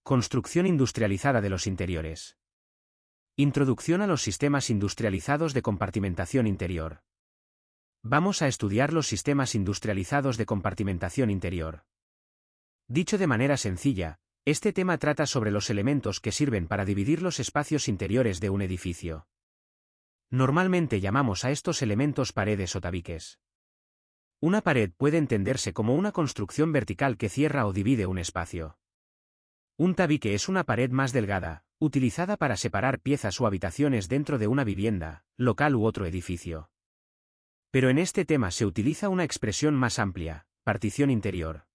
Construcción industrializada de los interiores. Introducción a los sistemas industrializados de compartimentación interior. Vamos a estudiar los sistemas industrializados de compartimentación interior. Dicho de manera sencilla, este tema trata sobre los elementos que sirven para dividir los espacios interiores de un edificio. Normalmente llamamos a estos elementos paredes o tabiques. Una pared puede entenderse como una construcción vertical que cierra o divide un espacio. Un tabique es una pared más delgada, utilizada para separar piezas o habitaciones dentro de una vivienda, local u otro edificio. Pero en este tema se utiliza una expresión más amplia, partición interior.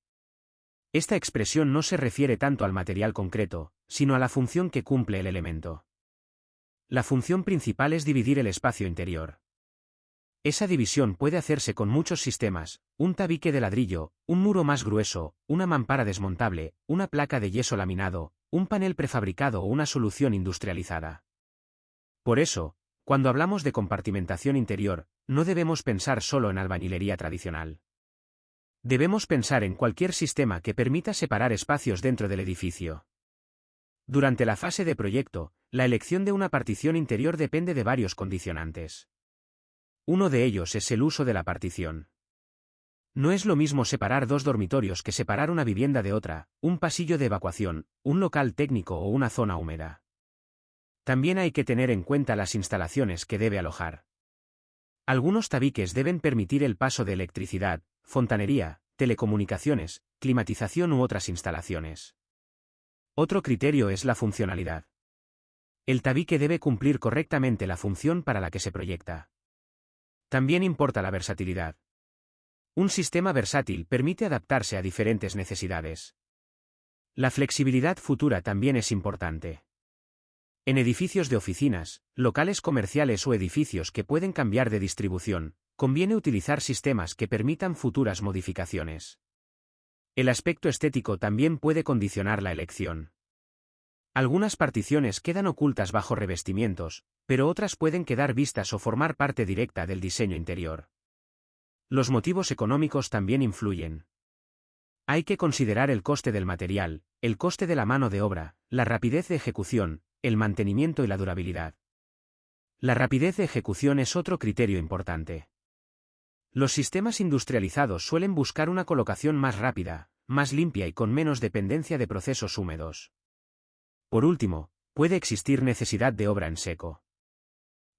Esta expresión no se refiere tanto al material concreto, sino a la función que cumple el elemento. La función principal es dividir el espacio interior. Esa división puede hacerse con muchos sistemas: un tabique de ladrillo, un muro más grueso, una mampara desmontable, una placa de yeso laminado, un panel prefabricado o una solución industrializada. Por eso, cuando hablamos de compartimentación interior, no debemos pensar solo en albañilería tradicional. Debemos pensar en cualquier sistema que permita separar espacios dentro del edificio. Durante la fase de proyecto, la elección de una partición interior depende de varios condicionantes. Uno de ellos es el uso de la partición. No es lo mismo separar dos dormitorios que separar una vivienda de otra, un pasillo de evacuación, un local técnico o una zona húmeda. También hay que tener en cuenta las instalaciones que debe alojar. Algunos tabiques deben permitir el paso de electricidad, fontanería, telecomunicaciones, climatización u otras instalaciones. Otro criterio es la funcionalidad. El tabique debe cumplir correctamente la función para la que se proyecta. También importa la versatilidad. Un sistema versátil permite adaptarse a diferentes necesidades. La flexibilidad futura también es importante. En edificios de oficinas, locales comerciales o edificios que pueden cambiar de distribución, conviene utilizar sistemas que permitan futuras modificaciones. El aspecto estético también puede condicionar la elección. Algunas particiones quedan ocultas bajo revestimientos, pero otras pueden quedar vistas o formar parte directa del diseño interior. Los motivos económicos también influyen. Hay que considerar el coste del material, el coste de la mano de obra, la rapidez de ejecución, el mantenimiento y la durabilidad. La rapidez de ejecución es otro criterio importante. Los sistemas industrializados suelen buscar una colocación más rápida, más limpia y con menos dependencia de procesos húmedos. Por último, puede existir necesidad de obra en seco.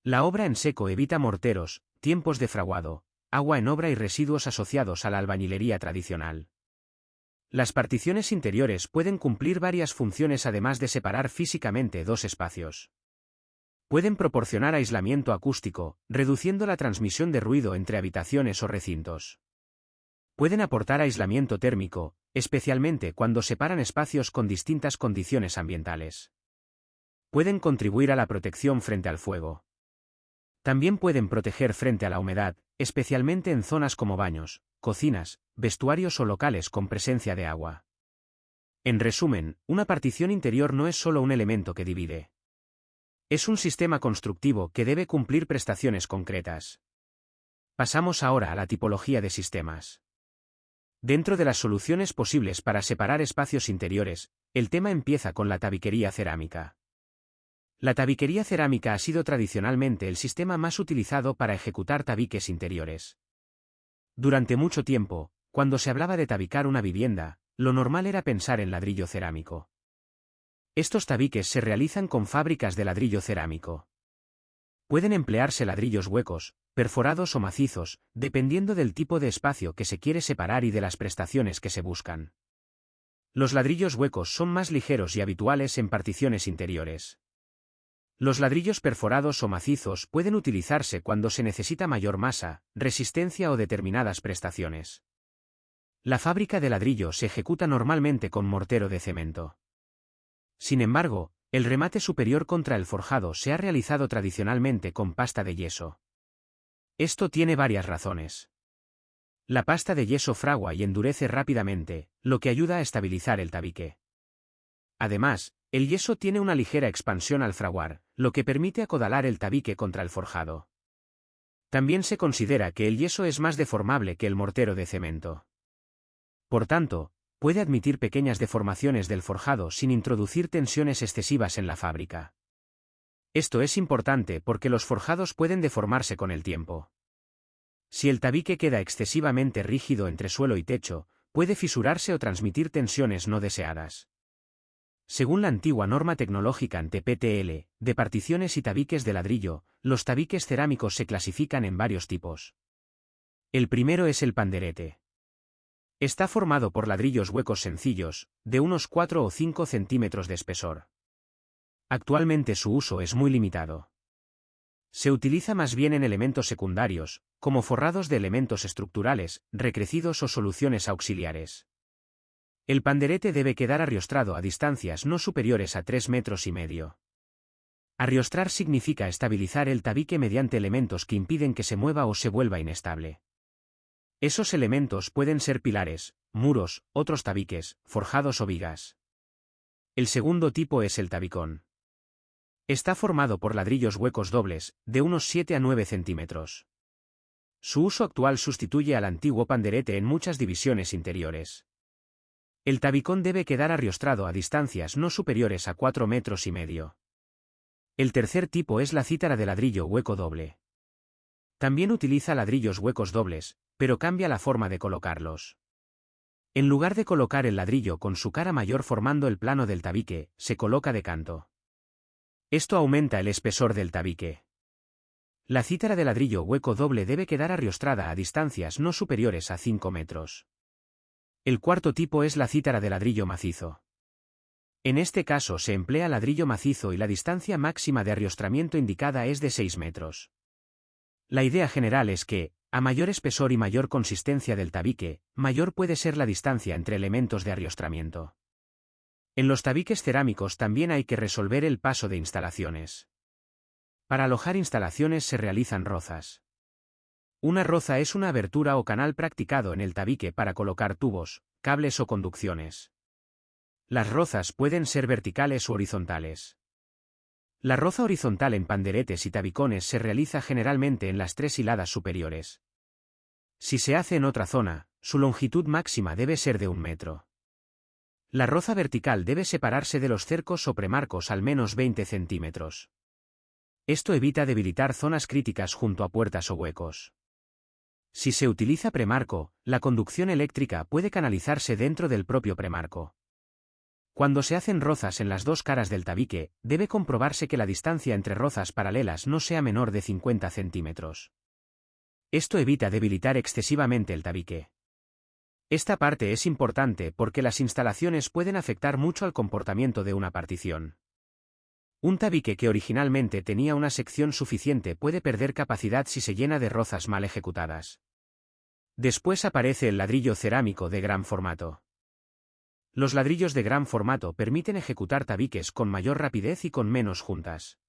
La obra en seco evita morteros, tiempos de fraguado, agua en obra y residuos asociados a la albañilería tradicional. Las particiones interiores pueden cumplir varias funciones además de separar físicamente dos espacios. Pueden proporcionar aislamiento acústico, reduciendo la transmisión de ruido entre habitaciones o recintos. Pueden aportar aislamiento térmico, especialmente cuando separan espacios con distintas condiciones ambientales. Pueden contribuir a la protección frente al fuego. También pueden proteger frente a la humedad, especialmente en zonas como baños, cocinas, vestuarios o locales con presencia de agua. En resumen, una partición interior no es solo un elemento que divide. Es un sistema constructivo que debe cumplir prestaciones concretas. Pasamos ahora a la tipología de sistemas. Dentro de las soluciones posibles para separar espacios interiores, el tema empieza con la tabiquería cerámica. La tabiquería cerámica ha sido tradicionalmente el sistema más utilizado para ejecutar tabiques interiores. Durante mucho tiempo, cuando se hablaba de tabicar una vivienda, lo normal era pensar en ladrillo cerámico. Estos tabiques se realizan con fábricas de ladrillo cerámico. Pueden emplearse ladrillos huecos, perforados o macizos, dependiendo del tipo de espacio que se quiere separar y de las prestaciones que se buscan. Los ladrillos huecos son más ligeros y habituales en particiones interiores. Los ladrillos perforados o macizos pueden utilizarse cuando se necesita mayor masa, resistencia o determinadas prestaciones. La fábrica de ladrillo se ejecuta normalmente con mortero de cemento. Sin embargo, el remate superior contra el forjado se ha realizado tradicionalmente con pasta de yeso. Esto tiene varias razones. La pasta de yeso fragua y endurece rápidamente, lo que ayuda a estabilizar el tabique. Además, el yeso tiene una ligera expansión al fraguar, lo que permite acordalar el tabique contra el forjado. También se considera que el yeso es más deformable que el mortero de cemento. Por tanto, puede admitir pequeñas deformaciones del forjado sin introducir tensiones excesivas en la fábrica. Esto es importante porque los forjados pueden deformarse con el tiempo. Si el tabique queda excesivamente rígido entre suelo y techo, puede fisurarse o transmitir tensiones no deseadas. Según la antigua norma tecnológica ante PTL, de particiones y tabiques de ladrillo, los tabiques cerámicos se clasifican en varios tipos. El primero es el panderete. Está formado por ladrillos huecos sencillos, de unos 4 o 5 centímetros de espesor. Actualmente su uso es muy limitado. Se utiliza más bien en elementos secundarios, como forrados de elementos estructurales, recrecidos o soluciones auxiliares. El panderete debe quedar arriostrado a distancias no superiores a 3,5 metros. Arriostrar significa estabilizar el tabique mediante elementos que impiden que se mueva o se vuelva inestable. Esos elementos pueden ser pilares, muros, otros tabiques, forjados o vigas. El segundo tipo es el tabicón. Está formado por ladrillos huecos dobles, de unos 7 a 9 centímetros. Su uso actual sustituye al antiguo panderete en muchas divisiones interiores. El tabicón debe quedar arriostrado a distancias no superiores a 4,5 metros. El tercer tipo es la cítara de ladrillo hueco doble. También utiliza ladrillos huecos dobles, pero cambia la forma de colocarlos. En lugar de colocar el ladrillo con su cara mayor formando el plano del tabique, se coloca de canto. Esto aumenta el espesor del tabique. La cítara de ladrillo hueco doble debe quedar arriostrada a distancias no superiores a 5 metros. El cuarto tipo es la cítara de ladrillo macizo. En este caso se emplea ladrillo macizo y la distancia máxima de arriostramiento indicada es de 6 metros. La idea general es que, a mayor espesor y mayor consistencia del tabique, mayor puede ser la distancia entre elementos de arriostramiento. En los tabiques cerámicos también hay que resolver el paso de instalaciones. Para alojar instalaciones se realizan rozas. Una roza es una abertura o canal practicado en el tabique para colocar tubos, cables o conducciones. Las rozas pueden ser verticales u horizontales. La roza horizontal en panderetes y tabicones se realiza generalmente en las 3 hiladas superiores. Si se hace en otra zona, su longitud máxima debe ser de 1 metro. La roza vertical debe separarse de los cercos o premarcos al menos 20 centímetros. Esto evita debilitar zonas críticas junto a puertas o huecos. Si se utiliza premarco, la conducción eléctrica puede canalizarse dentro del propio premarco. Cuando se hacen rozas en las dos caras del tabique, debe comprobarse que la distancia entre rozas paralelas no sea menor de 50 centímetros. Esto evita debilitar excesivamente el tabique. Esta parte es importante porque las instalaciones pueden afectar mucho al comportamiento de una partición. Un tabique que originalmente tenía una sección suficiente puede perder capacidad si se llena de rozas mal ejecutadas. Después aparece el ladrillo cerámico de gran formato. Los ladrillos de gran formato permiten ejecutar tabiques con mayor rapidez y con menos juntas.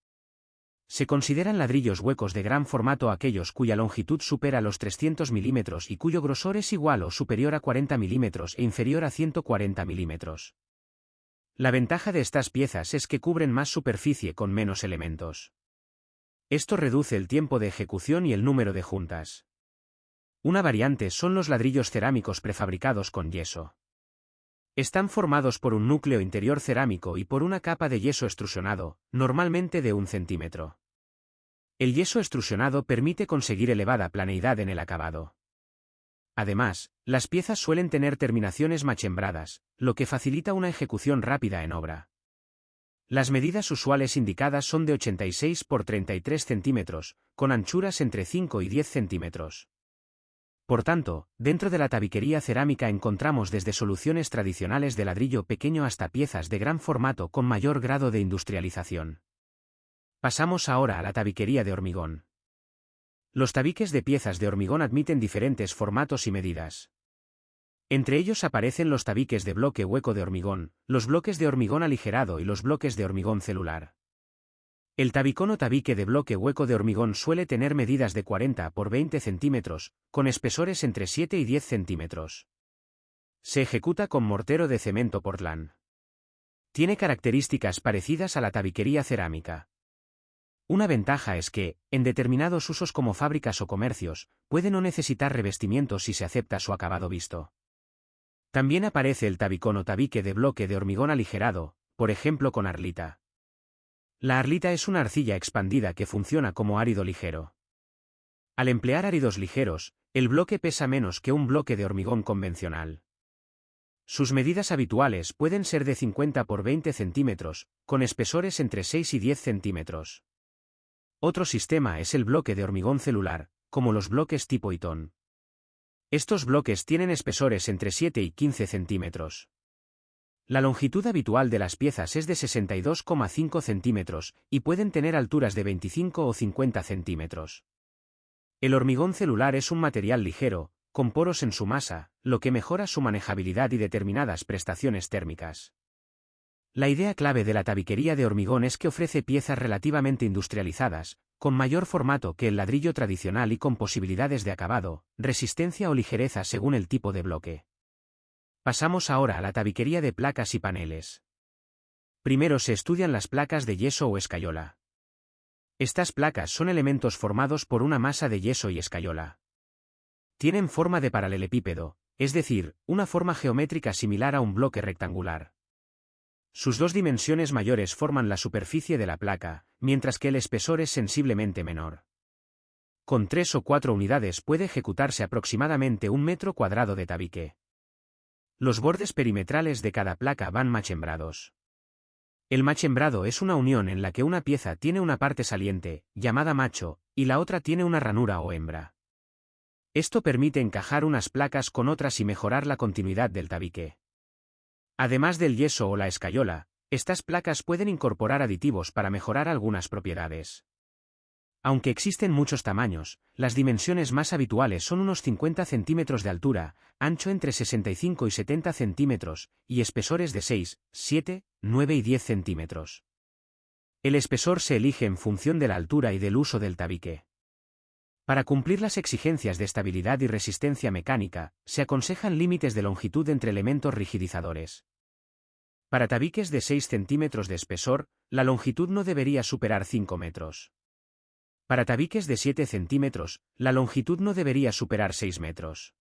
Se consideran ladrillos huecos de gran formato aquellos cuya longitud supera los 300 milímetros y cuyo grosor es igual o superior a 40 milímetros e inferior a 140 milímetros. La ventaja de estas piezas es que cubren más superficie con menos elementos. Esto reduce el tiempo de ejecución y el número de juntas. Una variante son los ladrillos cerámicos prefabricados con yeso. Están formados por un núcleo interior cerámico y por una capa de yeso extrusionado, normalmente de 1 centímetro. El yeso extrusionado permite conseguir elevada planeidad en el acabado. Además, las piezas suelen tener terminaciones machembradas, lo que facilita una ejecución rápida en obra. Las medidas usuales indicadas son de 86 por 33 centímetros, con anchuras entre 5 y 10 centímetros. Por tanto, dentro de la tabiquería cerámica encontramos desde soluciones tradicionales de ladrillo pequeño hasta piezas de gran formato con mayor grado de industrialización. Pasamos ahora a la tabiquería de hormigón. Los tabiques de piezas de hormigón admiten diferentes formatos y medidas. Entre ellos aparecen los tabiques de bloque hueco de hormigón, los bloques de hormigón aligerado y los bloques de hormigón celular. El tabicón o tabique de bloque hueco de hormigón suele tener medidas de 40 por 20 centímetros, con espesores entre 7 y 10 centímetros. Se ejecuta con mortero de cemento Portland. Tiene características parecidas a la tabiquería cerámica. Una ventaja es que, en determinados usos como fábricas o comercios, puede no necesitar revestimiento si se acepta su acabado visto. También aparece el tabicón o tabique de bloque de hormigón aligerado, por ejemplo con arlita. La arlita es una arcilla expandida que funciona como árido ligero. Al emplear áridos ligeros, el bloque pesa menos que un bloque de hormigón convencional. Sus medidas habituales pueden ser de 50 por 20 centímetros, con espesores entre 6 y 10 centímetros. Otro sistema es el bloque de hormigón celular, como los bloques tipo Eaton. Estos bloques tienen espesores entre 7 y 15 centímetros. La longitud habitual de las piezas es de 62,5 centímetros, y pueden tener alturas de 25 o 50 centímetros. El hormigón celular es un material ligero, con poros en su masa, lo que mejora su manejabilidad y determinadas prestaciones térmicas. La idea clave de la tabiquería de hormigón es que ofrece piezas relativamente industrializadas, con mayor formato que el ladrillo tradicional y con posibilidades de acabado, resistencia o ligereza según el tipo de bloque. Pasamos ahora a la tabiquería de placas y paneles. Primero se estudian las placas de yeso o escayola. Estas placas son elementos formados por una masa de yeso y escayola. Tienen forma de paralelepípedo, es decir, una forma geométrica similar a un bloque rectangular. Sus dos dimensiones mayores forman la superficie de la placa, mientras que el espesor es sensiblemente menor. Con 3 o 4 unidades puede ejecutarse aproximadamente 1 metro cuadrado de tabique. Los bordes perimetrales de cada placa van machembrados. El machembrado es una unión en la que una pieza tiene una parte saliente, llamada macho, y la otra tiene una ranura o hembra. Esto permite encajar unas placas con otras y mejorar la continuidad del tabique. Además del yeso o la escayola, estas placas pueden incorporar aditivos para mejorar algunas propiedades. Aunque existen muchos tamaños, las dimensiones más habituales son unos 50 centímetros de altura, ancho entre 65 y 70 centímetros, y espesores de 6, 7, 9 y 10 centímetros. El espesor se elige en función de la altura y del uso del tabique. Para cumplir las exigencias de estabilidad y resistencia mecánica, se aconsejan límites de longitud entre elementos rigidizadores. Para tabiques de 6 centímetros de espesor, la longitud no debería superar 5 metros. Para tabiques de 7 centímetros, la longitud no debería superar 6 metros.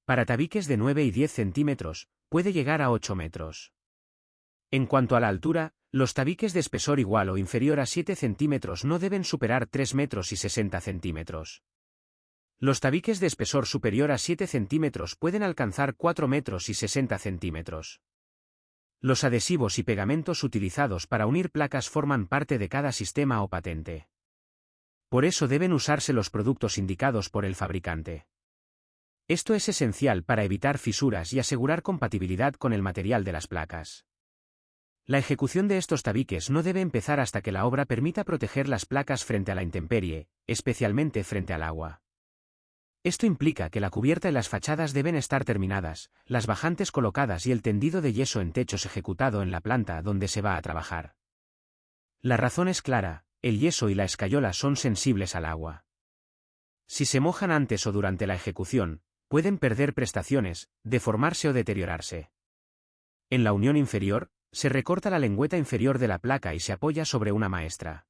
Para tabiques de 9 y 10 centímetros, puede llegar a 8 metros. En cuanto a la altura, los tabiques de espesor igual o inferior a 7 centímetros no deben superar 3 metros y 60 centímetros. Los tabiques de espesor superior a 7 centímetros pueden alcanzar 4 metros y 60 centímetros. Los adhesivos y pegamentos utilizados para unir placas forman parte de cada sistema o patente. Por eso deben usarse los productos indicados por el fabricante. Esto es esencial para evitar fisuras y asegurar compatibilidad con el material de las placas. La ejecución de estos tabiques no debe empezar hasta que la obra permita proteger las placas frente a la intemperie, especialmente frente al agua. Esto implica que la cubierta y las fachadas deben estar terminadas, las bajantes colocadas y el tendido de yeso en techos ejecutado en la planta donde se va a trabajar. La razón es clara, el yeso y la escayola son sensibles al agua. Si se mojan antes o durante la ejecución, pueden perder prestaciones, deformarse o deteriorarse. En la unión inferior, se recorta la lengüeta inferior de la placa y se apoya sobre una maestra.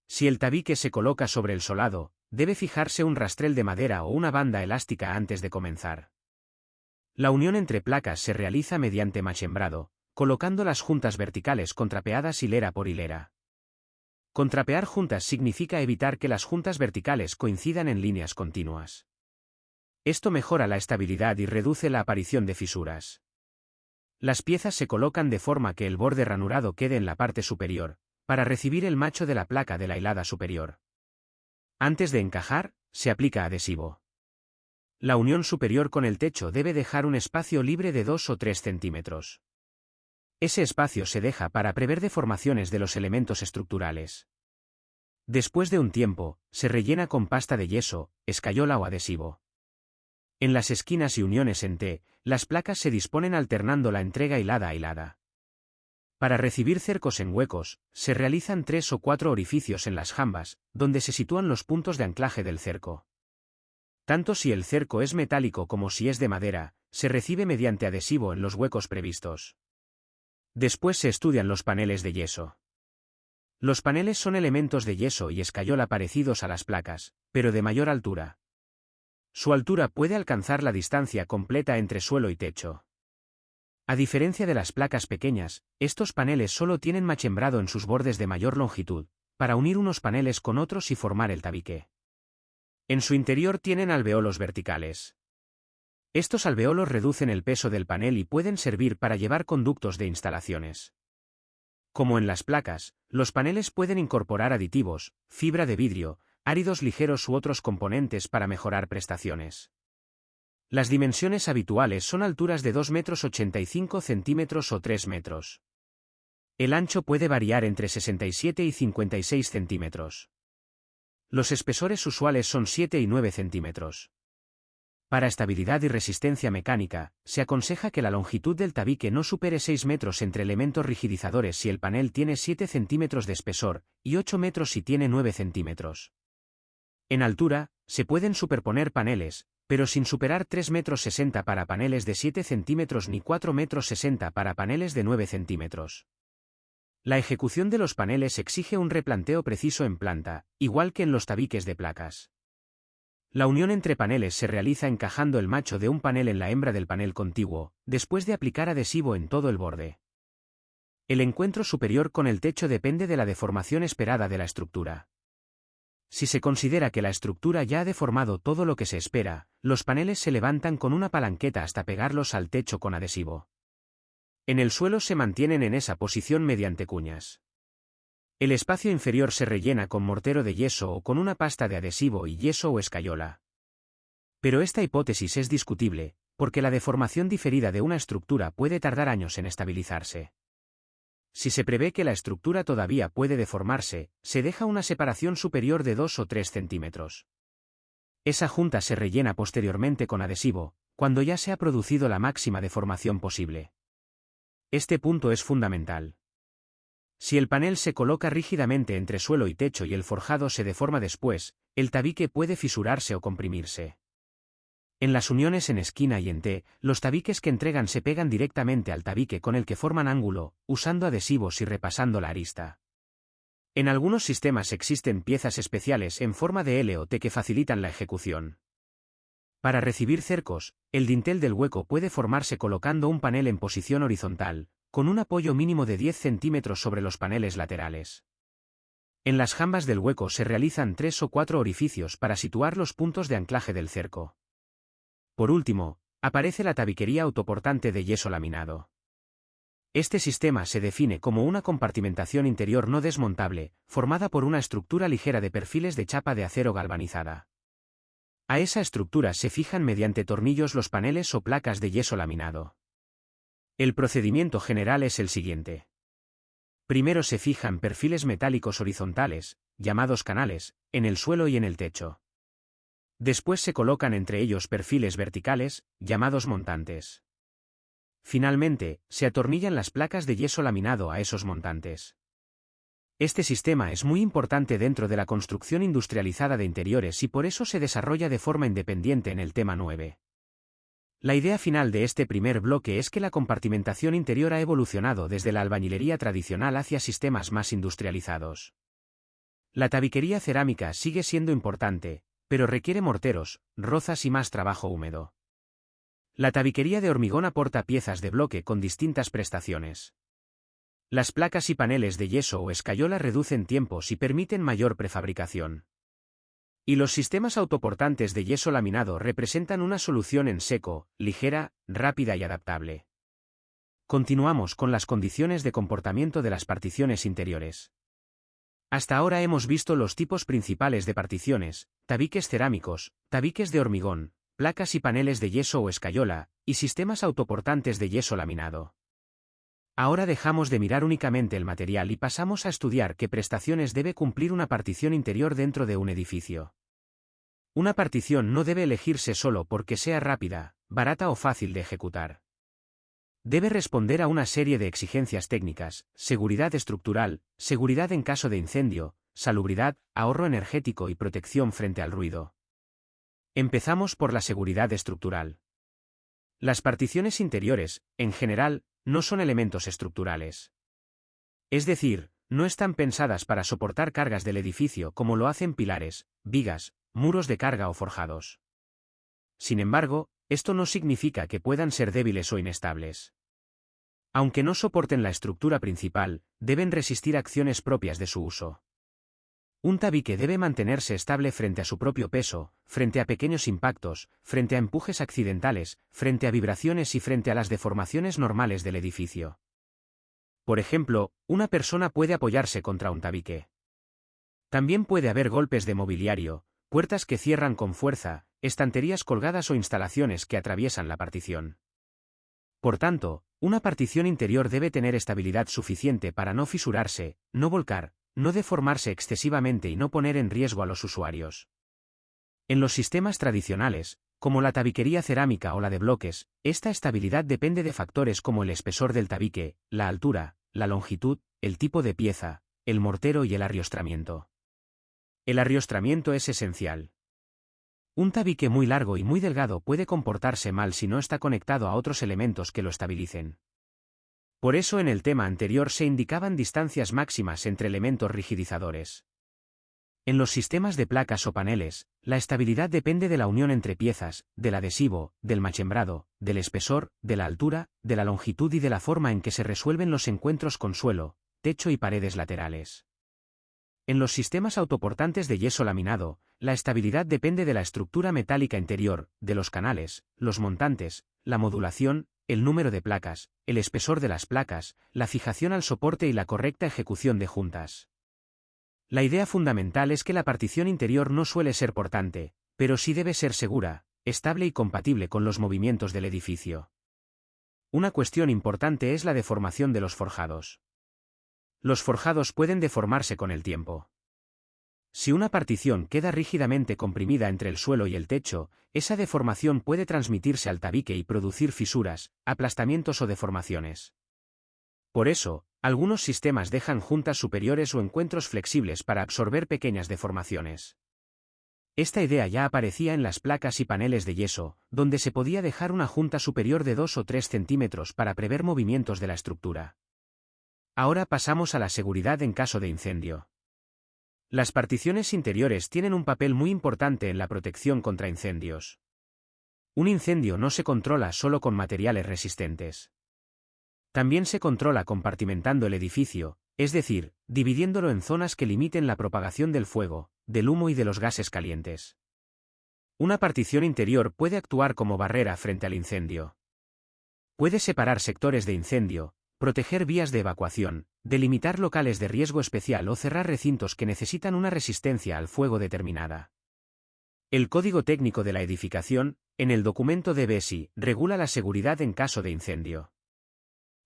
Si el tabique se coloca sobre el solado, debe fijarse un rastrel de madera o una banda elástica antes de comenzar. La unión entre placas se realiza mediante machembrado, colocando las juntas verticales contrapeadas hilera por hilera. Contrapear juntas significa evitar que las juntas verticales coincidan en líneas continuas. Esto mejora la estabilidad y reduce la aparición de fisuras. Las piezas se colocan de forma que el borde ranurado quede en la parte superior, para recibir el macho de la placa de la hilada superior. Antes de encajar, se aplica adhesivo. La unión superior con el techo debe dejar un espacio libre de 2 o 3 centímetros. Ese espacio se deja para prever deformaciones de los elementos estructurales. Después de un tiempo, se rellena con pasta de yeso, escayola o adhesivo. En las esquinas y uniones en T, las placas se disponen alternando la entrega hilada a hilada. Para recibir cercos en huecos, se realizan 3 o 4 orificios en las jambas, donde se sitúan los puntos de anclaje del cerco. Tanto si el cerco es metálico como si es de madera, se recibe mediante adhesivo en los huecos previstos. Después se estudian los paneles de yeso. Los paneles son elementos de yeso y escayola parecidos a las placas, pero de mayor altura. Su altura puede alcanzar la distancia completa entre suelo y techo. A diferencia de las placas pequeñas, estos paneles solo tienen machembrado en sus bordes de mayor longitud, para unir unos paneles con otros y formar el tabique. En su interior tienen alveolos verticales. Estos alveolos reducen el peso del panel y pueden servir para llevar conductos de instalaciones. Como en las placas, los paneles pueden incorporar aditivos, fibra de vidrio, áridos ligeros u otros componentes para mejorar prestaciones. Las dimensiones habituales son alturas de 2,85 m o 3 metros. El ancho puede variar entre 67 y 56 centímetros. Los espesores usuales son 7 y 9 centímetros. Para estabilidad y resistencia mecánica, se aconseja que la longitud del tabique no supere 6 metros entre elementos rigidizadores si el panel tiene 7 centímetros de espesor, y 8 metros si tiene 9 centímetros. En altura, se pueden superponer paneles, pero sin superar 3,60 m para paneles de 7 centímetros ni 4,60 m para paneles de 9 centímetros. La ejecución de los paneles exige un replanteo preciso en planta, igual que en los tabiques de placas. La unión entre paneles se realiza encajando el macho de un panel en la hembra del panel contiguo, después de aplicar adhesivo en todo el borde. El encuentro superior con el techo depende de la deformación esperada de la estructura. Si se considera que la estructura ya ha deformado todo lo que se espera, los paneles se levantan con una palanqueta hasta pegarlos al techo con adhesivo. En el suelo se mantienen en esa posición mediante cuñas. El espacio inferior se rellena con mortero de yeso o con una pasta de adhesivo y yeso o escayola. Pero esta hipótesis es discutible, porque la deformación diferida de una estructura puede tardar años en estabilizarse. Si se prevé que la estructura todavía puede deformarse, se deja una separación superior de 2 o 3 centímetros. Esa junta se rellena posteriormente con adhesivo, cuando ya se ha producido la máxima deformación posible. Este punto es fundamental. Si el panel se coloca rígidamente entre suelo y techo y el forjado se deforma después, el tabique puede fisurarse o comprimirse. En las uniones en esquina y en T, los tabiques que entregan se pegan directamente al tabique con el que forman ángulo, usando adhesivos y repasando la arista. En algunos sistemas existen piezas especiales en forma de L o T que facilitan la ejecución. Para recibir cercos, el dintel del hueco puede formarse colocando un panel en posición horizontal, con un apoyo mínimo de 10 centímetros sobre los paneles laterales. En las jambas del hueco se realizan 3 o 4 orificios para situar los puntos de anclaje del cerco. Por último, aparece la tabiquería autoportante de yeso laminado. Este sistema se define como una compartimentación interior no desmontable, formada por una estructura ligera de perfiles de chapa de acero galvanizada. A esa estructura se fijan mediante tornillos los paneles o placas de yeso laminado. El procedimiento general es el siguiente. Primero se fijan perfiles metálicos horizontales, llamados canales, en el suelo y en el techo. Después se colocan entre ellos perfiles verticales, llamados montantes. Finalmente, se atornillan las placas de yeso laminado a esos montantes. Este sistema es muy importante dentro de la construcción industrializada de interiores y por eso se desarrolla de forma independiente en el tema 9. La idea final de este primer bloque es que la compartimentación interior ha evolucionado desde la albañilería tradicional hacia sistemas más industrializados. La tabiquería cerámica sigue siendo importante, pero requiere morteros, rozas y más trabajo húmedo. La tabiquería de hormigón aporta piezas de bloque con distintas prestaciones. Las placas y paneles de yeso o escayola reducen tiempos y permiten mayor prefabricación. Y los sistemas autoportantes de yeso laminado representan una solución en seco, ligera, rápida y adaptable. Continuamos con las condiciones de comportamiento de las particiones interiores. Hasta ahora hemos visto los tipos principales de particiones: tabiques cerámicos, tabiques de hormigón, placas y paneles de yeso o escayola, y sistemas autoportantes de yeso laminado. Ahora dejamos de mirar únicamente el material y pasamos a estudiar qué prestaciones debe cumplir una partición interior dentro de un edificio. Una partición no debe elegirse solo porque sea rápida, barata o fácil de ejecutar. Debe responder a una serie de exigencias técnicas: seguridad estructural, seguridad en caso de incendio, salubridad, ahorro energético y protección frente al ruido. Empezamos por la seguridad estructural. Las particiones interiores, en general, no son elementos estructurales. Es decir, no están pensadas para soportar cargas del edificio como lo hacen pilares, vigas, muros de carga o forjados. Sin embargo, esto no significa que puedan ser débiles o inestables. Aunque no soporten la estructura principal, deben resistir acciones propias de su uso. Un tabique debe mantenerse estable frente a su propio peso, frente a pequeños impactos, frente a empujes accidentales, frente a vibraciones y frente a las deformaciones normales del edificio. Por ejemplo, una persona puede apoyarse contra un tabique. También puede haber golpes de mobiliario, puertas que cierran con fuerza, estanterías colgadas o instalaciones que atraviesan la partición. Por tanto, una partición interior debe tener estabilidad suficiente para no fisurarse, no volcar, no deformarse excesivamente y no poner en riesgo a los usuarios. En los sistemas tradicionales, como la tabiquería cerámica o la de bloques, esta estabilidad depende de factores como el espesor del tabique, la altura, la longitud, el tipo de pieza, el mortero y el arriostramiento. El arriostramiento es esencial. Un tabique muy largo y muy delgado puede comportarse mal si no está conectado a otros elementos que lo estabilicen. Por eso en el tema anterior se indicaban distancias máximas entre elementos rigidizadores. En los sistemas de placas o paneles, la estabilidad depende de la unión entre piezas, del adhesivo, del machembrado, del espesor, de la altura, de la longitud y de la forma en que se resuelven los encuentros con suelo, techo y paredes laterales. En los sistemas autoportantes de yeso laminado, la estabilidad depende de la estructura metálica interior, de los canales, los montantes, la modulación, el número de placas, el espesor de las placas, la fijación al soporte y la correcta ejecución de juntas. La idea fundamental es que la partición interior no suele ser portante, pero sí debe ser segura, estable y compatible con los movimientos del edificio. Una cuestión importante es la deformación de los forjados. Los forjados pueden deformarse con el tiempo. Si una partición queda rígidamente comprimida entre el suelo y el techo, esa deformación puede transmitirse al tabique y producir fisuras, aplastamientos o deformaciones. Por eso, algunos sistemas dejan juntas superiores o encuentros flexibles para absorber pequeñas deformaciones. Esta idea ya aparecía en las placas y paneles de yeso, donde se podía dejar una junta superior de 2 o 3 centímetros para prever movimientos de la estructura. Ahora pasamos a la seguridad en caso de incendio. Las particiones interiores tienen un papel muy importante en la protección contra incendios. Un incendio no se controla solo con materiales resistentes. También se controla compartimentando el edificio, es decir, dividiéndolo en zonas que limiten la propagación del fuego, del humo y de los gases calientes. Una partición interior puede actuar como barrera frente al incendio. Puede separar sectores de incendio, proteger vías de evacuación, delimitar locales de riesgo especial o cerrar recintos que necesitan una resistencia al fuego determinada. El Código Técnico de la Edificación, en el documento de BESI, regula la seguridad en caso de incendio.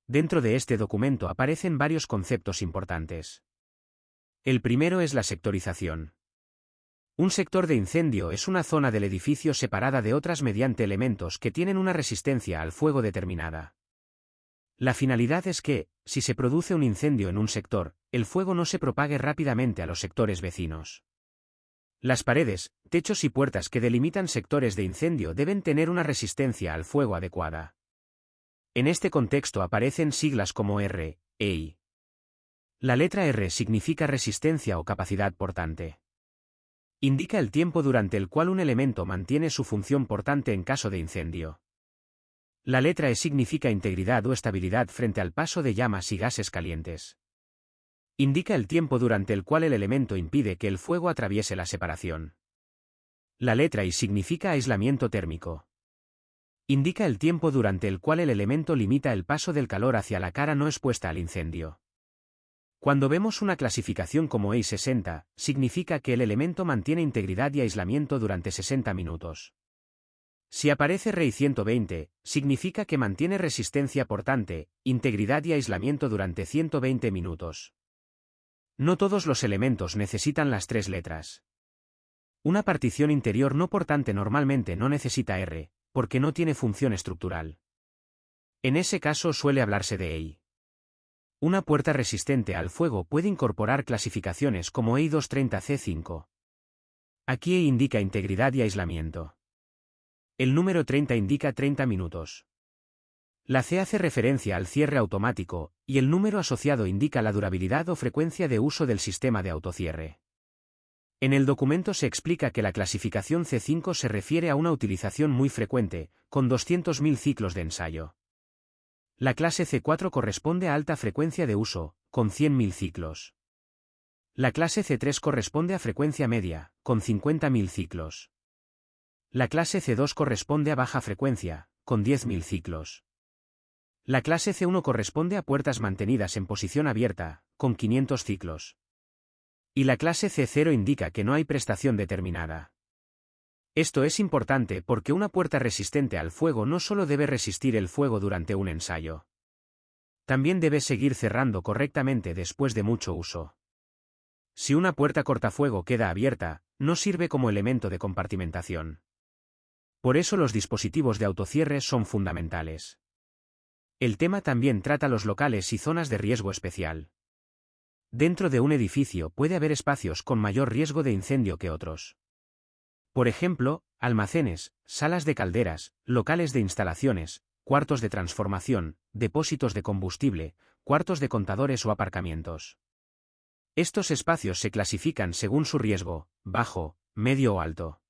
Dentro de este documento aparecen varios conceptos importantes. El primero es la sectorización. Un sector de incendio es una zona del edificio separada de otras mediante elementos que tienen una resistencia al fuego determinada. La finalidad es que, si se produce un incendio en un sector, el fuego no se propague rápidamente a los sectores vecinos. Las paredes, techos y puertas que delimitan sectores de incendio deben tener una resistencia al fuego adecuada. En este contexto aparecen siglas como R, E y I. La letra R significa resistencia o capacidad portante. Indica el tiempo durante el cual un elemento mantiene su función portante en caso de incendio. La letra E significa integridad o estabilidad frente al paso de llamas y gases calientes. Indica el tiempo durante el cual el elemento impide que el fuego atraviese la separación. La letra I significa aislamiento térmico. Indica el tiempo durante el cual el elemento limita el paso del calor hacia la cara no expuesta al incendio. Cuando vemos una clasificación como EI 60, significa que el elemento mantiene integridad y aislamiento durante 60 minutos. Si aparece REI 120, significa que mantiene resistencia portante, integridad y aislamiento durante 120 minutos. No todos los elementos necesitan las tres letras. Una partición interior no portante normalmente no necesita R, porque no tiene función estructural. En ese caso suele hablarse de EI. Una puerta resistente al fuego puede incorporar clasificaciones como EI 230C5. Aquí EI indica integridad y aislamiento. El número 30 indica 30 minutos. La C hace referencia al cierre automático, y el número asociado indica la durabilidad o frecuencia de uso del sistema de autocierre. En el documento se explica que la clasificación C5 se refiere a una utilización muy frecuente, con 200.000 ciclos de ensayo. La clase C4 corresponde a alta frecuencia de uso, con 100.000 ciclos. La clase C3 corresponde a frecuencia media, con 50.000 ciclos. La clase C2 corresponde a baja frecuencia, con 10.000 ciclos. La clase C1 corresponde a puertas mantenidas en posición abierta, con 500 ciclos. Y la clase C0 indica que no hay prestación determinada. Esto es importante porque una puerta resistente al fuego no solo debe resistir el fuego durante un ensayo. También debe seguir cerrando correctamente después de mucho uso. Si una puerta cortafuego queda abierta, no sirve como elemento de compartimentación. Por eso los dispositivos de autocierre son fundamentales. El tema también trata los locales y zonas de riesgo especial. Dentro de un edificio puede haber espacios con mayor riesgo de incendio que otros. Por ejemplo, almacenes, salas de calderas, locales de instalaciones, cuartos de transformación, depósitos de combustible, cuartos de contadores o aparcamientos. Estos espacios se clasifican según su riesgo, bajo, medio o alto.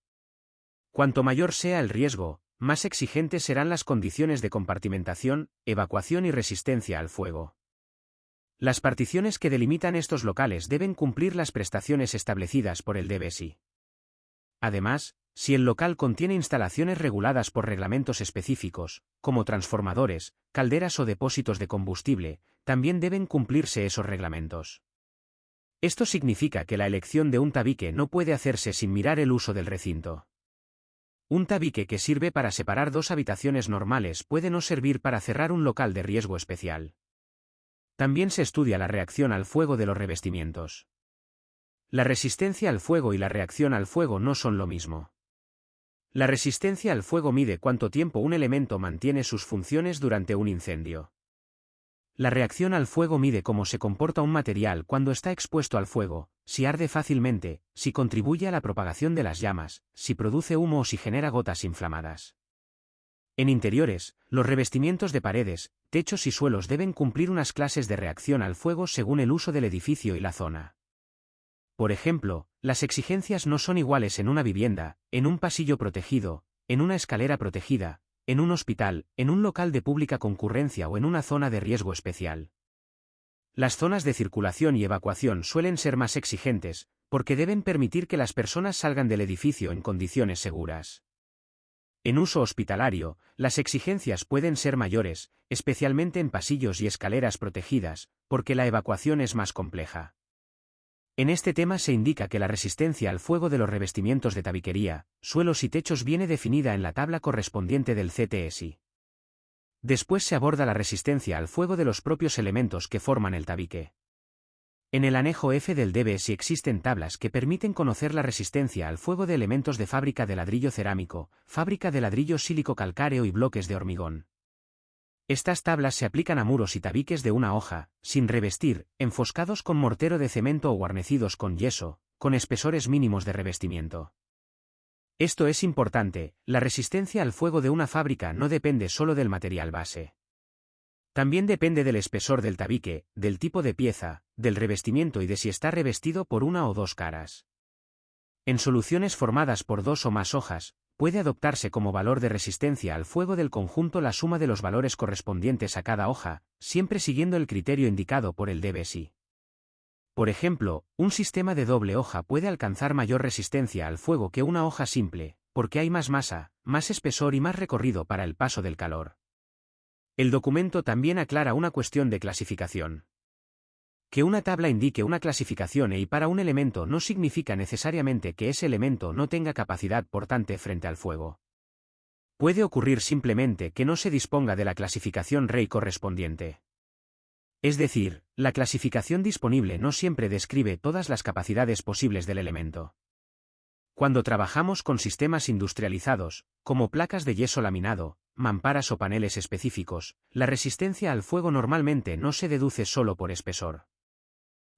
Cuanto mayor sea el riesgo, más exigentes serán las condiciones de compartimentación, evacuación y resistencia al fuego. Las particiones que delimitan estos locales deben cumplir las prestaciones establecidas por el DBSI. Además, si el local contiene instalaciones reguladas por reglamentos específicos, como transformadores, calderas o depósitos de combustible, también deben cumplirse esos reglamentos. Esto significa que la elección de un tabique no puede hacerse sin mirar el uso del recinto. Un tabique que sirve para separar dos habitaciones normales puede no servir para cerrar un local de riesgo especial. También se estudia la reacción al fuego de los revestimientos. La resistencia al fuego y la reacción al fuego no son lo mismo. La resistencia al fuego mide cuánto tiempo un elemento mantiene sus funciones durante un incendio. La reacción al fuego mide cómo se comporta un material cuando está expuesto al fuego, si arde fácilmente, si contribuye a la propagación de las llamas, si produce humo o si genera gotas inflamadas. En interiores, los revestimientos de paredes, techos y suelos deben cumplir unas clases de reacción al fuego según el uso del edificio y la zona. Por ejemplo, las exigencias no son iguales en una vivienda, en un pasillo protegido, en una escalera protegida, en un hospital, en un local de pública concurrencia o en una zona de riesgo especial. Las zonas de circulación y evacuación suelen ser más exigentes, porque deben permitir que las personas salgan del edificio en condiciones seguras. En uso hospitalario, las exigencias pueden ser mayores, especialmente en pasillos y escaleras protegidas, porque la evacuación es más compleja. En este tema se indica que la resistencia al fuego de los revestimientos de tabiquería, suelos y techos viene definida en la tabla correspondiente del CTSI. Después se aborda la resistencia al fuego de los propios elementos que forman el tabique. En el anejo F del DBSI existen tablas que permiten conocer la resistencia al fuego de elementos de fábrica de ladrillo cerámico, fábrica de ladrillo sílico-calcáreo y bloques de hormigón. Estas tablas se aplican a muros y tabiques de una hoja, sin revestir, enfoscados con mortero de cemento o guarnecidos con yeso, con espesores mínimos de revestimiento. Esto es importante, la resistencia al fuego de una fábrica no depende solo del material base. También depende del espesor del tabique, del tipo de pieza, del revestimiento y de si está revestido por una o dos caras. En soluciones formadas por dos o más hojas, puede adoptarse como valor de resistencia al fuego del conjunto la suma de los valores correspondientes a cada hoja, siempre siguiendo el criterio indicado por el DBSI. Por ejemplo, un sistema de doble hoja puede alcanzar mayor resistencia al fuego que una hoja simple, porque hay más masa, más espesor y más recorrido para el paso del calor. El documento también aclara una cuestión de clasificación. Que una tabla indique una clasificación EI para un elemento no significa necesariamente que ese elemento no tenga capacidad portante frente al fuego. Puede ocurrir simplemente que no se disponga de la clasificación REI correspondiente. Es decir, la clasificación disponible no siempre describe todas las capacidades posibles del elemento. Cuando trabajamos con sistemas industrializados, como placas de yeso laminado, mamparas o paneles específicos, la resistencia al fuego normalmente no se deduce solo por espesor.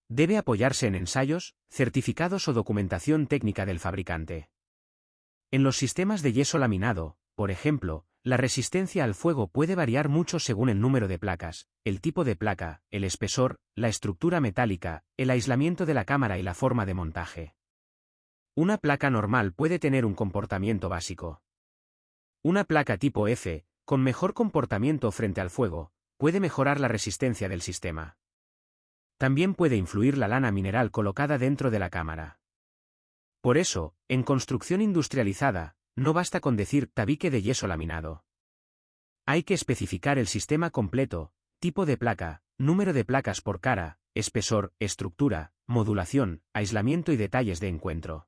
Debe apoyarse en ensayos, certificados o documentación técnica del fabricante. En los sistemas de yeso laminado, por ejemplo, la resistencia al fuego puede variar mucho según el número de placas, el tipo de placa, el espesor, la estructura metálica, el aislamiento de la cámara y la forma de montaje. Una placa normal puede tener un comportamiento básico. Una placa tipo F, con mejor comportamiento frente al fuego, puede mejorar la resistencia del sistema. También puede influir la lana mineral colocada dentro de la cámara. Por eso, en construcción industrializada, no basta con decir tabique de yeso laminado. Hay que especificar el sistema completo, tipo de placa, número de placas por cara, espesor, estructura, modulación, aislamiento y detalles de encuentro.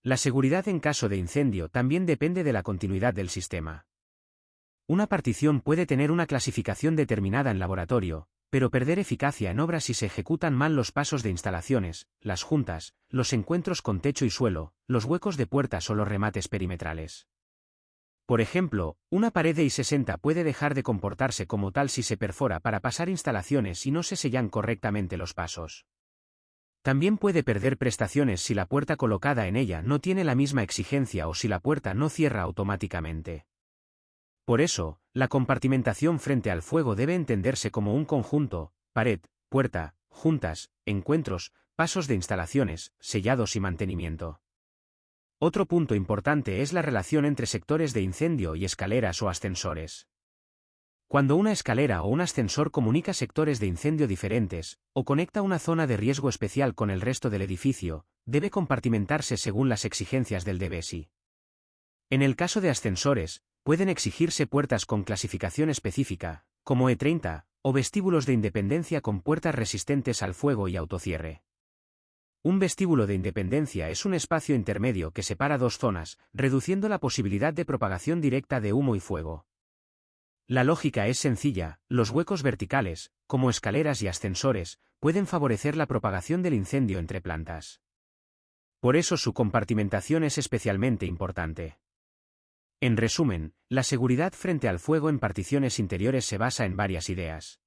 La seguridad en caso de incendio también depende de la continuidad del sistema. Una partición puede tener una clasificación determinada en laboratorio, pero perder eficacia en obra si se ejecutan mal los pasos de instalaciones, las juntas, los encuentros con techo y suelo, los huecos de puertas o los remates perimetrales. Por ejemplo, una pared de I-60 puede dejar de comportarse como tal si se perfora para pasar instalaciones y no se sellan correctamente los pasos. También puede perder prestaciones si la puerta colocada en ella no tiene la misma exigencia o si la puerta no cierra automáticamente. Por eso, la compartimentación frente al fuego debe entenderse como un conjunto: pared, puerta, juntas, encuentros, pasos de instalaciones, sellados y mantenimiento. Otro punto importante es la relación entre sectores de incendio y escaleras o ascensores. Cuando una escalera o un ascensor comunica sectores de incendio diferentes, o conecta una zona de riesgo especial con el resto del edificio, debe compartimentarse según las exigencias del DBSI. En el caso de ascensores, pueden exigirse puertas con clasificación específica, como E30, o vestíbulos de independencia con puertas resistentes al fuego y autocierre. Un vestíbulo de independencia es un espacio intermedio que separa dos zonas, reduciendo la posibilidad de propagación directa de humo y fuego. La lógica es sencilla: los huecos verticales, como escaleras y ascensores, pueden favorecer la propagación del incendio entre plantas. Por eso su compartimentación es especialmente importante. En resumen, la seguridad frente al fuego en particiones interiores se basa en varias ideas.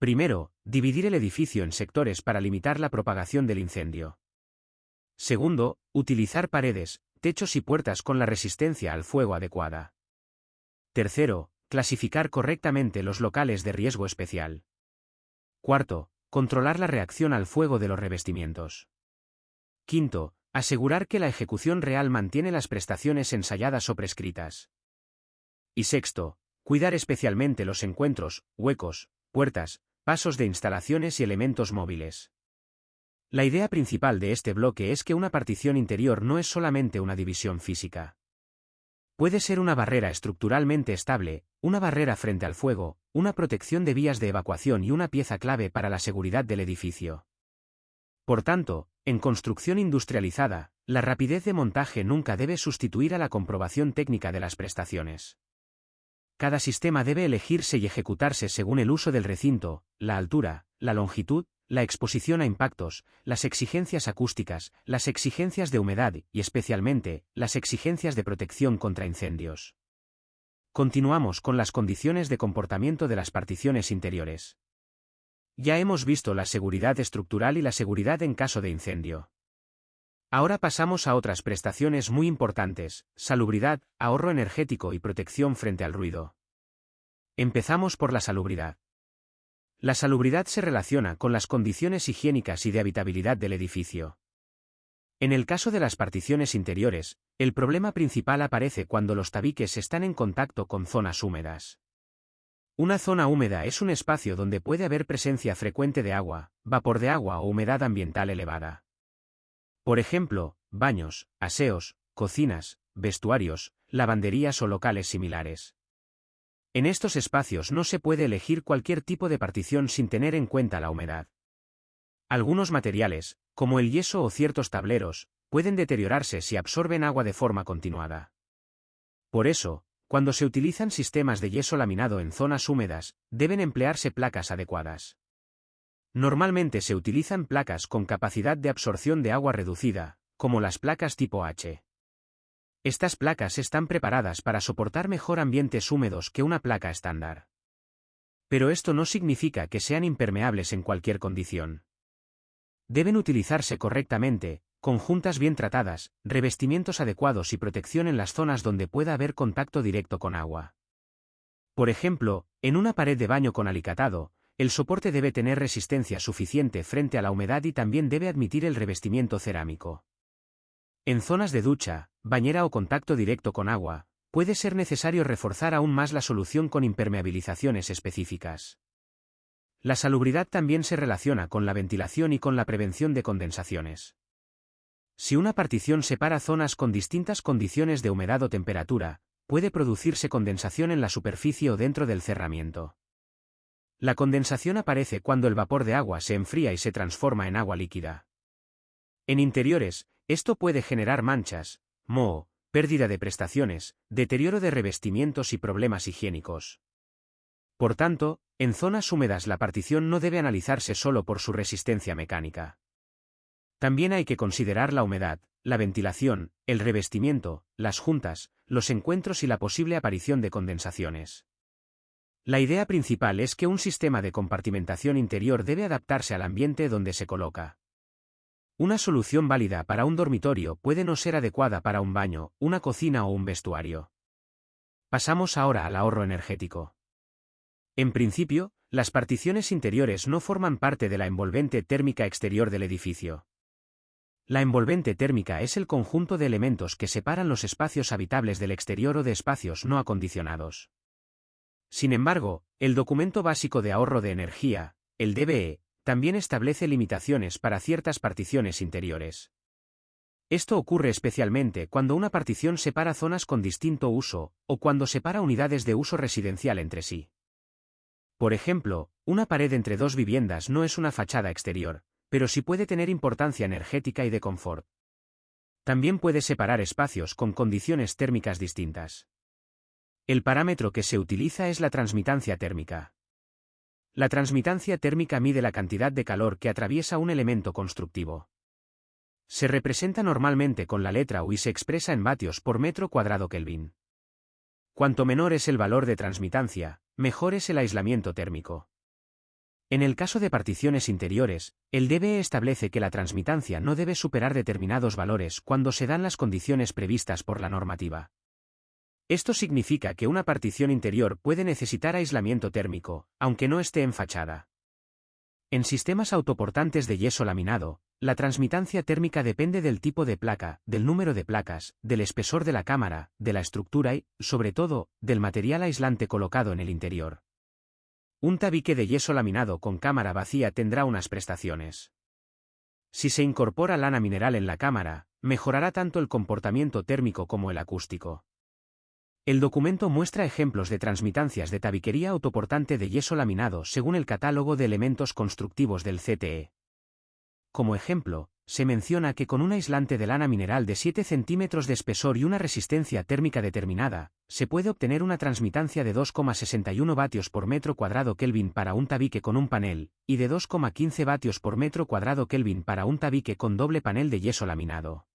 Primero, dividir el edificio en sectores para limitar la propagación del incendio. Segundo, utilizar paredes, techos y puertas con la resistencia al fuego adecuada. Tercero, clasificar correctamente los locales de riesgo especial. Cuarto, controlar la reacción al fuego de los revestimientos. Quinto, asegurar que la ejecución real mantiene las prestaciones ensayadas o prescritas. Y sexto, cuidar especialmente los encuentros, huecos, puertas, pasos de instalaciones y elementos móviles. La idea principal de este bloque es que una partición interior no es solamente una división física. Puede ser una barrera estructuralmente estable, una barrera frente al fuego, una protección de vías de evacuación y una pieza clave para la seguridad del edificio. Por tanto, en construcción industrializada, la rapidez de montaje nunca debe sustituir a la comprobación técnica de las prestaciones. Cada sistema debe elegirse y ejecutarse según el uso del recinto, la altura, la longitud, la exposición a impactos, las exigencias acústicas, las exigencias de humedad y, especialmente, las exigencias de protección contra incendios. Continuamos con las condiciones de comportamiento de las particiones interiores. Ya hemos visto la seguridad estructural y la seguridad en caso de incendio. Ahora pasamos a otras prestaciones muy importantes: salubridad, ahorro energético y protección frente al ruido. Empezamos por la salubridad. La salubridad se relaciona con las condiciones higiénicas y de habitabilidad del edificio. En el caso de las particiones interiores, el problema principal aparece cuando los tabiques están en contacto con zonas húmedas. Una zona húmeda es un espacio donde puede haber presencia frecuente de agua, vapor de agua o humedad ambiental elevada. Por ejemplo, baños, aseos, cocinas, vestuarios, lavanderías o locales similares. En estos espacios no se puede elegir cualquier tipo de partición sin tener en cuenta la humedad. Algunos materiales, como el yeso o ciertos tableros, pueden deteriorarse si absorben agua de forma continuada. Por eso, cuando se utilizan sistemas de yeso laminado en zonas húmedas, deben emplearse placas adecuadas. Normalmente se utilizan placas con capacidad de absorción de agua reducida, como las placas tipo H. Estas placas están preparadas para soportar mejor ambientes húmedos que una placa estándar. Pero esto no significa que sean impermeables en cualquier condición. Deben utilizarse correctamente, con juntas bien tratadas, revestimientos adecuados y protección en las zonas donde pueda haber contacto directo con agua. Por ejemplo, en una pared de baño con alicatado, el soporte debe tener resistencia suficiente frente a la humedad y también debe admitir el revestimiento cerámico. En zonas de ducha, bañera o contacto directo con agua, puede ser necesario reforzar aún más la solución con impermeabilizaciones específicas. La salubridad también se relaciona con la ventilación y con la prevención de condensaciones. Si una partición separa zonas con distintas condiciones de humedad o temperatura, puede producirse condensación en la superficie o dentro del cerramiento. La condensación aparece cuando el vapor de agua se enfría y se transforma en agua líquida. En interiores, esto puede generar manchas, moho, pérdida de prestaciones, deterioro de revestimientos y problemas higiénicos. Por tanto, en zonas húmedas la partición no debe analizarse solo por su resistencia mecánica. También hay que considerar la humedad, la ventilación, el revestimiento, las juntas, los encuentros y la posible aparición de condensaciones. La idea principal es que un sistema de compartimentación interior debe adaptarse al ambiente donde se coloca. Una solución válida para un dormitorio puede no ser adecuada para un baño, una cocina o un vestuario. Pasamos ahora al ahorro energético. En principio, las particiones interiores no forman parte de la envolvente térmica exterior del edificio. La envolvente térmica es el conjunto de elementos que separan los espacios habitables del exterior o de espacios no acondicionados. Sin embargo, el documento básico de ahorro de energía, el DBE, también establece limitaciones para ciertas particiones interiores. Esto ocurre especialmente cuando una partición separa zonas con distinto uso, o cuando separa unidades de uso residencial entre sí. Por ejemplo, una pared entre dos viviendas no es una fachada exterior, pero sí puede tener importancia energética y de confort. También puede separar espacios con condiciones térmicas distintas. El parámetro que se utiliza es la transmitancia térmica. La transmitancia térmica mide la cantidad de calor que atraviesa un elemento constructivo. Se representa normalmente con la letra U y se expresa en vatios por metro cuadrado Kelvin. Cuanto menor es el valor de transmitancia, mejor es el aislamiento térmico. En el caso de particiones interiores, el DBE establece que la transmitancia no debe superar determinados valores cuando se dan las condiciones previstas por la normativa. Esto significa que una partición interior puede necesitar aislamiento térmico, aunque no esté en fachada. En sistemas autoportantes de yeso laminado, la transmitancia térmica depende del tipo de placa, del número de placas, del espesor de la cámara, de la estructura y, sobre todo, del material aislante colocado en el interior. Un tabique de yeso laminado con cámara vacía tendrá unas prestaciones. Si se incorpora lana mineral en la cámara, mejorará tanto el comportamiento térmico como el acústico. El documento muestra ejemplos de transmitancias de tabiquería autoportante de yeso laminado según el catálogo de elementos constructivos del CTE. Como ejemplo, se menciona que con un aislante de lana mineral de 7 centímetros de espesor y una resistencia térmica determinada, se puede obtener una transmitancia de 2,61 vatios por metro cuadrado Kelvin para un tabique con un panel, y de 2,15 vatios por metro cuadrado Kelvin para un tabique con doble panel de yeso laminado.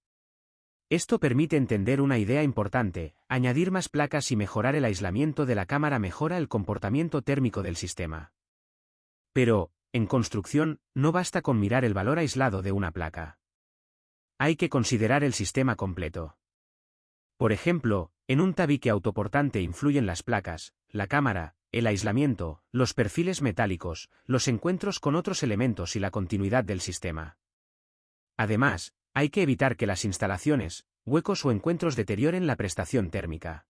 Esto permite entender una idea importante: añadir más placas y mejorar el aislamiento de la cámara mejora el comportamiento térmico del sistema. Pero, en construcción, no basta con mirar el valor aislado de una placa. Hay que considerar el sistema completo. Por ejemplo, en un tabique autoportante influyen las placas, la cámara, el aislamiento, los perfiles metálicos, los encuentros con otros elementos y la continuidad del sistema. Además, hay que evitar que las instalaciones, huecos o encuentros deterioren la prestación térmica.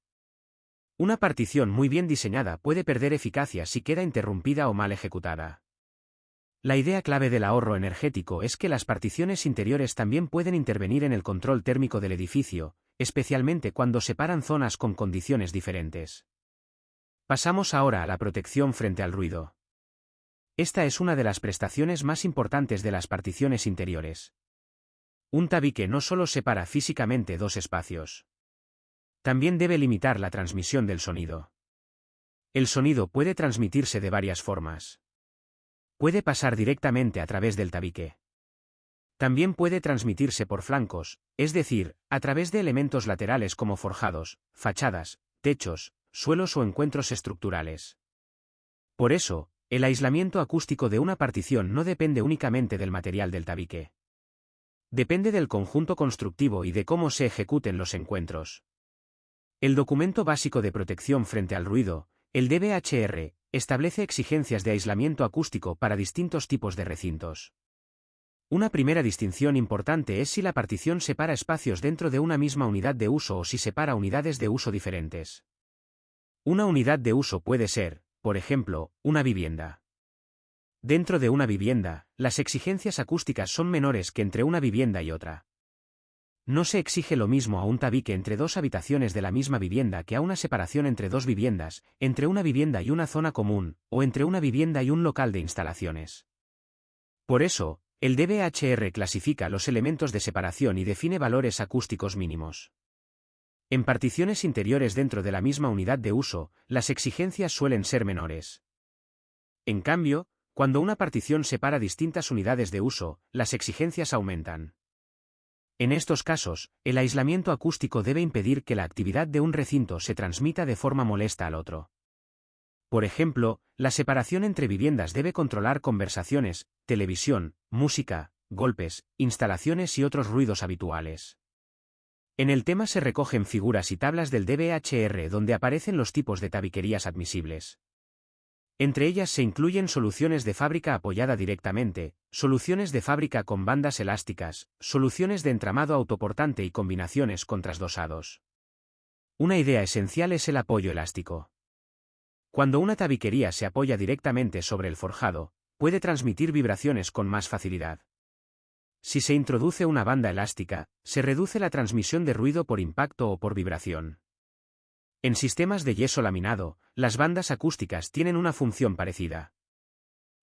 Una partición muy bien diseñada puede perder eficacia si queda interrumpida o mal ejecutada. La idea clave del ahorro energético es que las particiones interiores también pueden intervenir en el control térmico del edificio, especialmente cuando separan zonas con condiciones diferentes. Pasamos ahora a la protección frente al ruido. Esta es una de las prestaciones más importantes de las particiones interiores. Un tabique no solo separa físicamente dos espacios. También debe limitar la transmisión del sonido. El sonido puede transmitirse de varias formas. Puede pasar directamente a través del tabique. También puede transmitirse por flancos, es decir, a través de elementos laterales como forjados, fachadas, techos, suelos o encuentros estructurales. Por eso, el aislamiento acústico de una partición no depende únicamente del material del tabique. Depende del conjunto constructivo y de cómo se ejecuten los encuentros. El documento básico de protección frente al ruido, el DBHR, establece exigencias de aislamiento acústico para distintos tipos de recintos. Una primera distinción importante es si la partición separa espacios dentro de una misma unidad de uso o si separa unidades de uso diferentes. Una unidad de uso puede ser, por ejemplo, una vivienda. Dentro de una vivienda, las exigencias acústicas son menores que entre una vivienda y otra. No se exige lo mismo a un tabique entre dos habitaciones de la misma vivienda que a una separación entre dos viviendas, entre una vivienda y una zona común, o entre una vivienda y un local de instalaciones. Por eso, el DBHR clasifica los elementos de separación y define valores acústicos mínimos. En particiones interiores dentro de la misma unidad de uso, las exigencias suelen ser menores. En cambio, cuando una partición separa distintas unidades de uso, las exigencias aumentan. En estos casos, el aislamiento acústico debe impedir que la actividad de un recinto se transmita de forma molesta al otro. Por ejemplo, la separación entre viviendas debe controlar conversaciones, televisión, música, golpes, instalaciones y otros ruidos habituales. En el tema se recogen figuras y tablas del DBHR donde aparecen los tipos de tabiquerías admisibles. Entre ellas se incluyen soluciones de fábrica apoyada directamente, soluciones de fábrica con bandas elásticas, soluciones de entramado autoportante y combinaciones con trasdosados. Una idea esencial es el apoyo elástico. Cuando una tabiquería se apoya directamente sobre el forjado, puede transmitir vibraciones con más facilidad. Si se introduce una banda elástica, se reduce la transmisión de ruido por impacto o por vibración. En sistemas de yeso laminado, las bandas acústicas tienen una función parecida.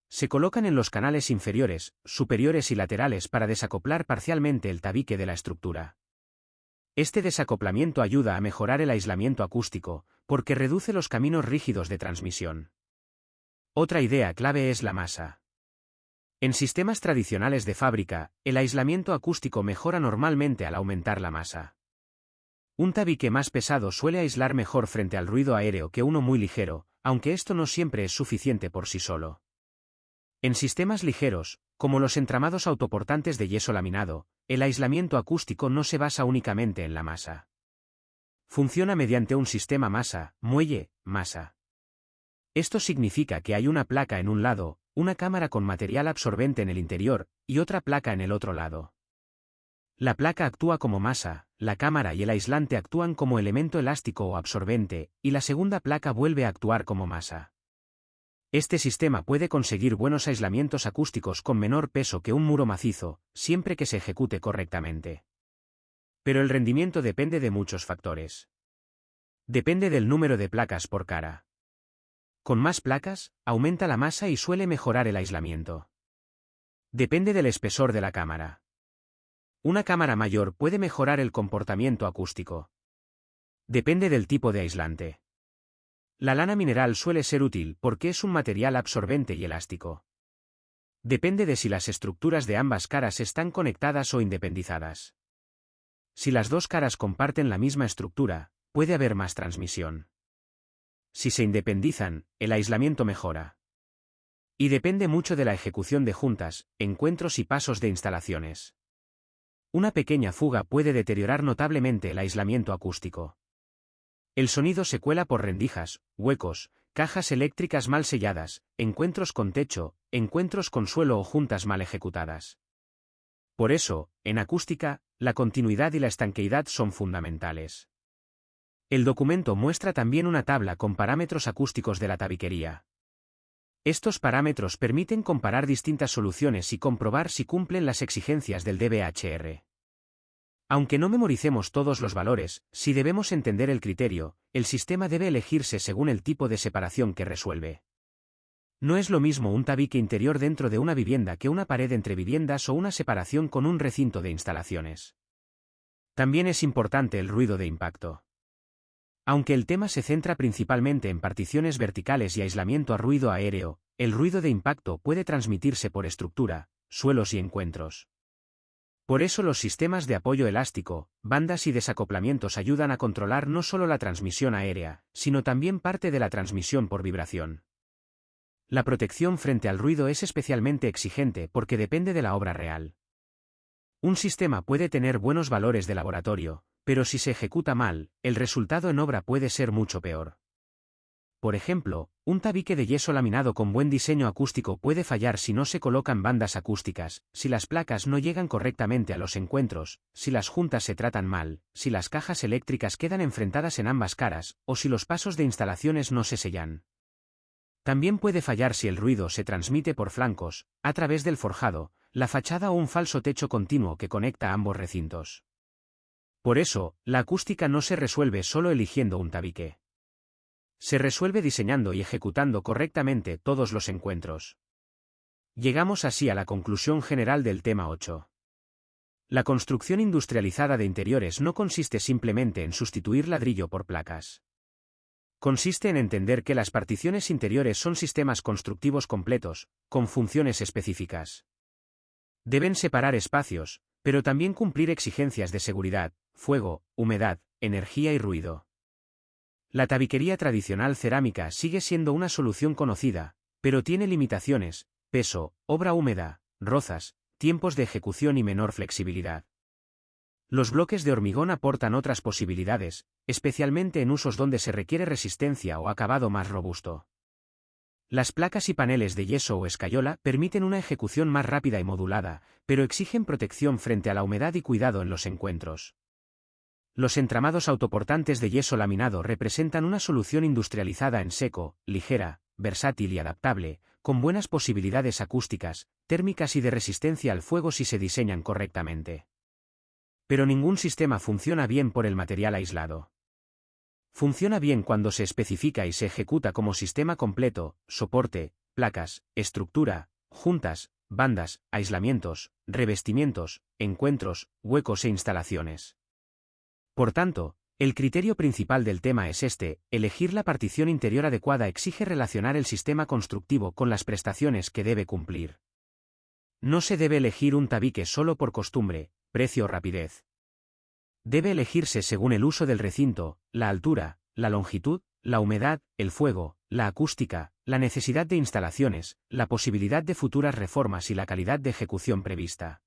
Se colocan en los canales inferiores, superiores y laterales para desacoplar parcialmente el tabique de la estructura. Este desacoplamiento ayuda a mejorar el aislamiento acústico, porque reduce los caminos rígidos de transmisión. Otra idea clave es la masa. En sistemas tradicionales de fábrica, el aislamiento acústico mejora normalmente al aumentar la masa. Un tabique más pesado suele aislar mejor frente al ruido aéreo que uno muy ligero, aunque esto no siempre es suficiente por sí solo. En sistemas ligeros, como los entramados autoportantes de yeso laminado, el aislamiento acústico no se basa únicamente en la masa. Funciona mediante un sistema masa. Esto significa que hay una placa en un lado, una cámara con material absorbente en el interior, y otra placa en el otro lado. La placa actúa como masa, la cámara y el aislante actúan como elemento elástico o absorbente, y la segunda placa vuelve a actuar como masa. Este sistema puede conseguir buenos aislamientos acústicos con menor peso que un muro macizo, siempre que se ejecute correctamente. Pero el rendimiento depende de muchos factores. Depende del número de placas por cara. Con más placas, aumenta la masa y suele mejorar el aislamiento. Depende del espesor de la cámara. Una cámara mayor puede mejorar el comportamiento acústico. Depende del tipo de aislante. La lana mineral suele ser útil porque es un material absorbente y elástico. Depende de si las estructuras de ambas caras están conectadas o independizadas. Si las dos caras comparten la misma estructura, puede haber más transmisión. Si se independizan, el aislamiento mejora. Y depende mucho de la ejecución de juntas, encuentros y pasos de instalaciones. Una pequeña fuga puede deteriorar notablemente el aislamiento acústico. El sonido se cuela por rendijas, huecos, cajas eléctricas mal selladas, encuentros con techo, encuentros con suelo o juntas mal ejecutadas. Por eso, en acústica, la continuidad y la estanqueidad son fundamentales. El documento muestra también una tabla con parámetros acústicos de la tabiquería. Estos parámetros permiten comparar distintas soluciones y comprobar si cumplen las exigencias del DBHR. Aunque no memoricemos todos los valores, si debemos entender el criterio, el sistema debe elegirse según el tipo de separación que resuelve. No es lo mismo un tabique interior dentro de una vivienda que una pared entre viviendas o una separación con un recinto de instalaciones. También es importante el ruido de impacto. Aunque el tema se centra principalmente en particiones verticales y aislamiento a ruido aéreo, el ruido de impacto puede transmitirse por estructura, suelos y encuentros. Por eso los sistemas de apoyo elástico, bandas y desacoplamientos ayudan a controlar no solo la transmisión aérea, sino también parte de la transmisión por vibración. La protección frente al ruido es especialmente exigente porque depende de la obra real. Un sistema puede tener buenos valores de laboratorio, pero si se ejecuta mal, el resultado en obra puede ser mucho peor. Por ejemplo, un tabique de yeso laminado con buen diseño acústico puede fallar si no se colocan bandas acústicas, si las placas no llegan correctamente a los encuentros, si las juntas se tratan mal, si las cajas eléctricas quedan enfrentadas en ambas caras, o si los pasos de instalaciones no se sellan. También puede fallar si el ruido se transmite por flancos, a través del forjado, la fachada o un falso techo continuo que conecta ambos recintos. Por eso, la acústica no se resuelve solo eligiendo un tabique. Se resuelve diseñando y ejecutando correctamente todos los encuentros. Llegamos así a la conclusión general del tema 8. La construcción industrializada de interiores no consiste simplemente en sustituir ladrillo por placas. Consiste en entender que las particiones interiores son sistemas constructivos completos, con funciones específicas. Deben separar espacios, pero también cumplir exigencias de seguridad, fuego, humedad, energía y ruido. La tabiquería tradicional cerámica sigue siendo una solución conocida, pero tiene limitaciones: peso, obra húmeda, rozas, tiempos de ejecución y menor flexibilidad. Los bloques de hormigón aportan otras posibilidades, especialmente en usos donde se requiere resistencia o acabado más robusto. Las placas y paneles de yeso o escayola permiten una ejecución más rápida y modulada, pero exigen protección frente a la humedad y cuidado en los encuentros. Los entramados autoportantes de yeso laminado representan una solución industrializada en seco, ligera, versátil y adaptable, con buenas posibilidades acústicas, térmicas y de resistencia al fuego si se diseñan correctamente. Pero ningún sistema funciona bien por el material aislado. Funciona bien cuando se especifica y se ejecuta como sistema completo: soporte, placas, estructura, juntas, bandas, aislamientos, revestimientos, encuentros, huecos e instalaciones. Por tanto, el criterio principal del tema es este: elegir la partición interior adecuada exige relacionar el sistema constructivo con las prestaciones que debe cumplir. No se debe elegir un tabique solo por costumbre, precio o rapidez. Debe elegirse según el uso del recinto, la altura, la longitud, la humedad, el fuego, la acústica, la necesidad de instalaciones, la posibilidad de futuras reformas y la calidad de ejecución prevista.